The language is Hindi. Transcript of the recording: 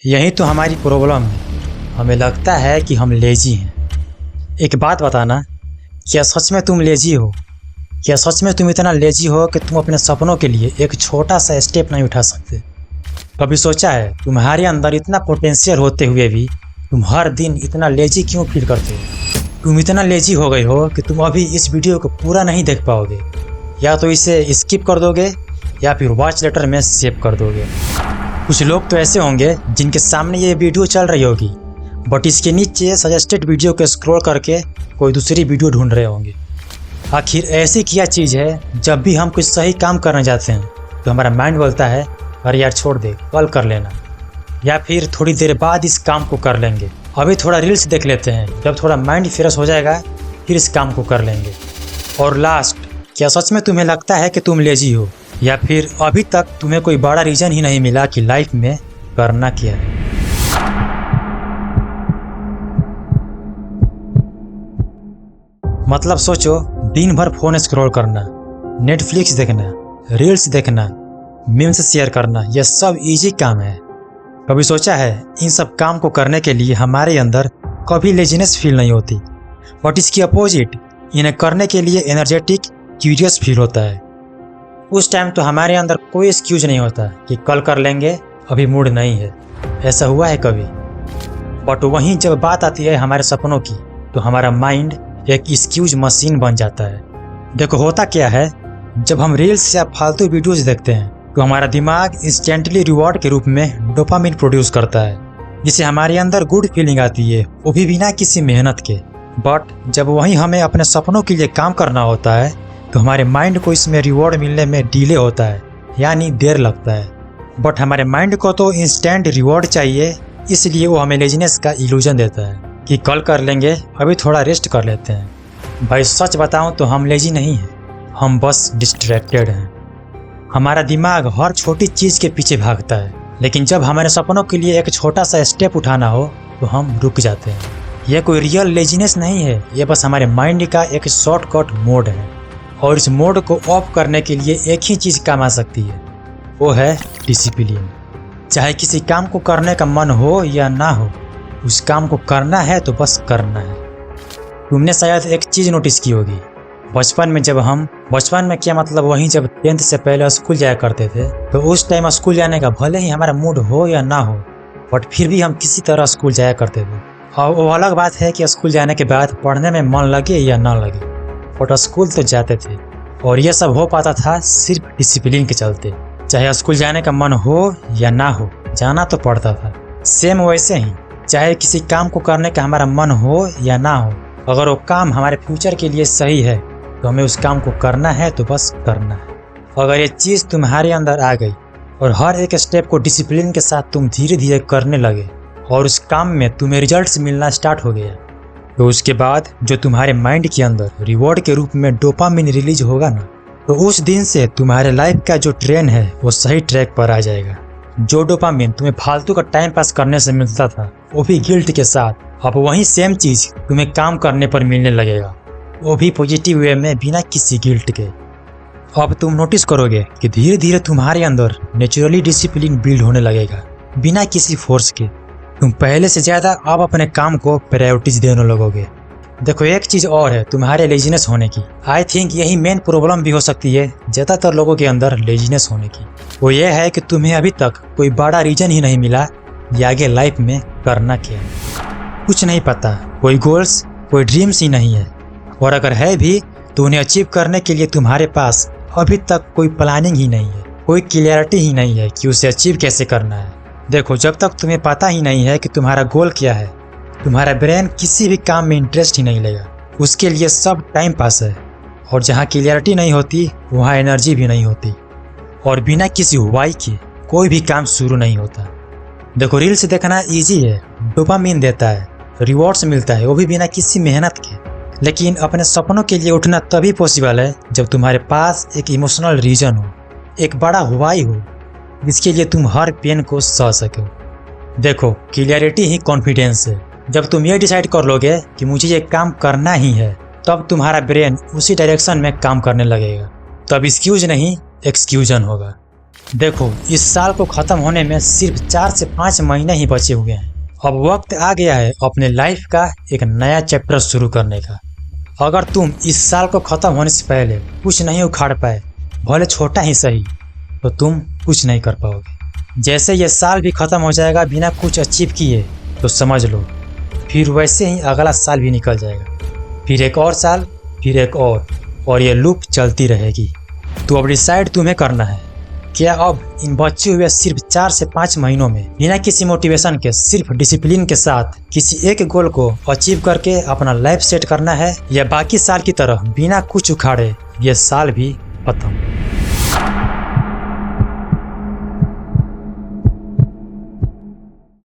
यही तो हमारी प्रॉब्लम है। हमें लगता है कि हम लेजी हैं। एक बात बताना, क्या सच में तुम लेजी हो? क्या सच में तुम इतना लेजी हो कि तुम अपने सपनों के लिए एक छोटा सा स्टेप नहीं उठा सकते? कभी सोचा है तुम्हारे अंदर इतना पोटेंशियल होते हुए भी तुम हर दिन इतना लेजी क्यों फील करते हो? तुम इतना लेजी हो गए हो कि तुम अभी इस वीडियो को पूरा नहीं देख पाओगे। या तो इसे स्किप कर दोगे या फिर वॉच लेटर में सेव कर दोगे। कुछ लोग तो ऐसे होंगे जिनके सामने ये वीडियो चल रही होगी, बट इसके नीचे सजेस्टेड वीडियो को स्क्रॉल करके कोई दूसरी वीडियो ढूंढ रहे होंगे। आखिर ऐसी क्या चीज़ है, जब भी हम कुछ सही काम करने जाते हैं तो हमारा माइंड बोलता है अरे यार छोड़ दे, कल कर लेना, या फिर थोड़ी देर बाद इस काम को कर लेंगे, अभी थोड़ा रील्स देख लेते हैं, जब थोड़ा माइंड फ्रेश हो जाएगा फिर इस काम को कर लेंगे। और लास्ट, क्या सच में तुम्हें लगता है कि तुम लेजी हो, या फिर अभी तक तुम्हें कोई बड़ा रीज़न ही नहीं मिला कि लाइफ में करना क्या है? मतलब सोचो, दिन भर फोन स्क्रॉल करना, नेटफ्लिक्स देखना, रील्स देखना, मीम्स शेयर करना, यह सब इजी काम है। कभी सोचा है इन सब काम को करने के लिए हमारे अंदर कभी लेजीनेस फील नहीं होती, बट इसकी अपोजिट इन्हें करने के लिए एनर्जेटिक, क्यूरियस फील होता है। उस टाइम तो हमारे अंदर कोई एक्सक्यूज नहीं होता कि कल कर लेंगे, अभी मूड नहीं है। ऐसा हुआ है कभी? बट वहीं जब बात आती है हमारे सपनों की तो हमारा माइंड एक एक्सक्यूज मशीन बन जाता है। देखो होता क्या है, जब हम रील्स या फालतू वीडियोस देखते हैं तो हमारा दिमाग इंस्टेंटली रिवॉर्ड के रूप में डोपामिन प्रोड्यूस करता है, जिससे हमारे अंदर गुड फीलिंग आती है, वो भी बिना किसी मेहनत के। बट जब वहीं हमें अपने सपनों के लिए काम करना होता है तो हमारे माइंड को इसमें रिवॉर्ड मिलने में डिले होता है, यानी देर लगता है। बट हमारे माइंड को तो इंस्टेंट रिवॉर्ड चाहिए, इसलिए वो हमें लेजीनेस का इल्यूजन देता है कि कल कर लेंगे, अभी थोड़ा रेस्ट कर लेते हैं। भाई सच बताऊं तो हम लेजी नहीं हैं, हम बस डिस्ट्रैक्टेड हैं। हमारा दिमाग हर छोटी चीज़ के पीछे भागता है, लेकिन जब हमारे सपनों के लिए एक छोटा सा स्टेप उठाना हो तो हम रुक जाते हैं। यह कोई रियल लेजीनेस नहीं है, यह बस हमारे माइंड का एक शॉर्टकट मोड है। और इस मोड को ऑफ करने के लिए एक ही चीज़ काम आ सकती है, वो है डिसिप्लिन। चाहे किसी काम को करने का मन हो या ना हो, उस काम को करना है तो बस करना है। तुमने शायद एक चीज़ नोटिस की होगी, बचपन में क्या मतलब वहीं जब 10th से पहले स्कूल जाया करते थे तो उस टाइम स्कूल जाने का भले ही हमारा मूड हो या ना हो, बट फिर भी हम किसी तरह स्कूल जाया करते थे। और वो अलग बात है कि स्कूल जाने के बाद पढ़ने में मन लगे या ना लगे, बट स्कूल तो जाते थे। और यह सब हो पाता था सिर्फ डिसिप्लिन के चलते। चाहे स्कूल जाने का मन हो या ना हो, जाना तो पड़ता था। सेम वैसे ही चाहे किसी काम को करने का हमारा मन हो या ना हो, अगर वो काम हमारे फ्यूचर के लिए सही है तो हमें उस काम को करना है तो बस करना है। अगर ये चीज़ तुम्हारे अंदर आ गई और हर एक स्टेप को डिसिप्लिन के साथ तुम धीरे धीरे करने लगे और उस काम में तुम्हें रिजल्ट्स मिलना स्टार्ट हो गया, तो उसके बाद जो तुम्हारे माइंड के अंदर रिवॉर्ड के रूप में डोपामिन रिलीज होगा ना, तो उस दिन से तुम्हारे लाइफ का जो ट्रेन है वो सही ट्रैक पर आ जाएगा। जो डोपामिन तुम्हें फालतू का टाइम पास करने से मिलता था, वो भी गिल्ट के साथ, अब वही सेम चीज़ तुम्हें काम करने पर मिलने लगेगा, वो भी पॉजिटिव वे में, बिना किसी गिल्ट के। अब तुम नोटिस करोगे कि धीरे धीरे तुम्हारे अंदर नेचुरली डिसिप्लिन बिल्ड होने लगेगा, बिना किसी फोर्स के। तुम पहले से ज़्यादा अब अपने काम को प्रायोरिटीज देने लगोगे। देखो एक चीज़ और है तुम्हारे लेजीनेस होने की, आई थिंक यही मेन प्रॉब्लम भी हो सकती है ज़्यादातर लोगों के अंदर लेजीनेस होने की। वो ये है कि तुम्हें अभी तक कोई बड़ा रीजन ही नहीं मिला कि आगे लाइफ में करना क्या है। कुछ नहीं पता, कोई गोल्स, कोई ड्रीम्स ही नहीं है, और अगर है भी तो उन्हें अचीव करने के लिए तुम्हारे पास अभी तक कोई प्लानिंग ही नहीं है, कोई क्लियरिटी ही नहीं है कि उसे अचीव कैसे करना है। देखो जब तक तुम्हें पता ही नहीं है कि तुम्हारा गोल क्या है, तुम्हारा ब्रेन किसी भी काम में इंटरेस्ट ही नहीं लेगा, उसके लिए सब टाइम पास है। और जहाँ क्लियरिटी नहीं होती वहाँ एनर्जी भी नहीं होती, और बिना किसी वाई के कोई भी काम शुरू नहीं होता। देखो रील्स देखना ईजी है, डोपामिन देता है, रिवॉर्ड्स मिलता है, वो भी बिना किसी मेहनत के। लेकिन अपने सपनों के लिए उठना तभी पॉसिबल है जब तुम्हारे पास एक इमोशनल रीजन हो, एक बड़ा व्हाई हो, जिसके लिए तुम हर पेन को सह सको। देखो क्लियरिटी ही कॉन्फिडेंस है। जब तुम ये डिसाइड कर लोगे कि मुझे ये काम करना ही है, तब तुम्हारा ब्रेन उसी डायरेक्शन में काम करने लगेगा। तब एक्सक्यूज नहीं, एक्सक्यूजन होगा। देखो, इस साल को खत्म होने में सिर्फ 4 से 5 महीने ही बचे हुए हैं। अब वक्त आ गया है अपने लाइफ का एक नया चैप्टर शुरू करने का। अगर तुम इस साल को खत्म होने से पहले कुछ नहीं उखाड़ पाए, भले छोटा ही सही, तो तुम कुछ नहीं कर पाओगे। जैसे ये साल भी खत्म हो जाएगा बिना कुछ अचीव किए, तो समझ लो फिर वैसे ही अगला साल भी निकल जाएगा, फिर एक और साल, फिर एक और ये लूप चलती रहेगी। तो अब डिसाइड तुम्हें करना है, क्या अब इन बचे हुए सिर्फ 4 से 5 महीनों में बिना किसी मोटिवेशन के, सिर्फ डिसिप्लिन के साथ किसी एक गोल को अचीव करके अपना लाइफ सेट करना है, या बाकी साल की तरह बिना कुछ उखाड़े ये साल भी खत्म।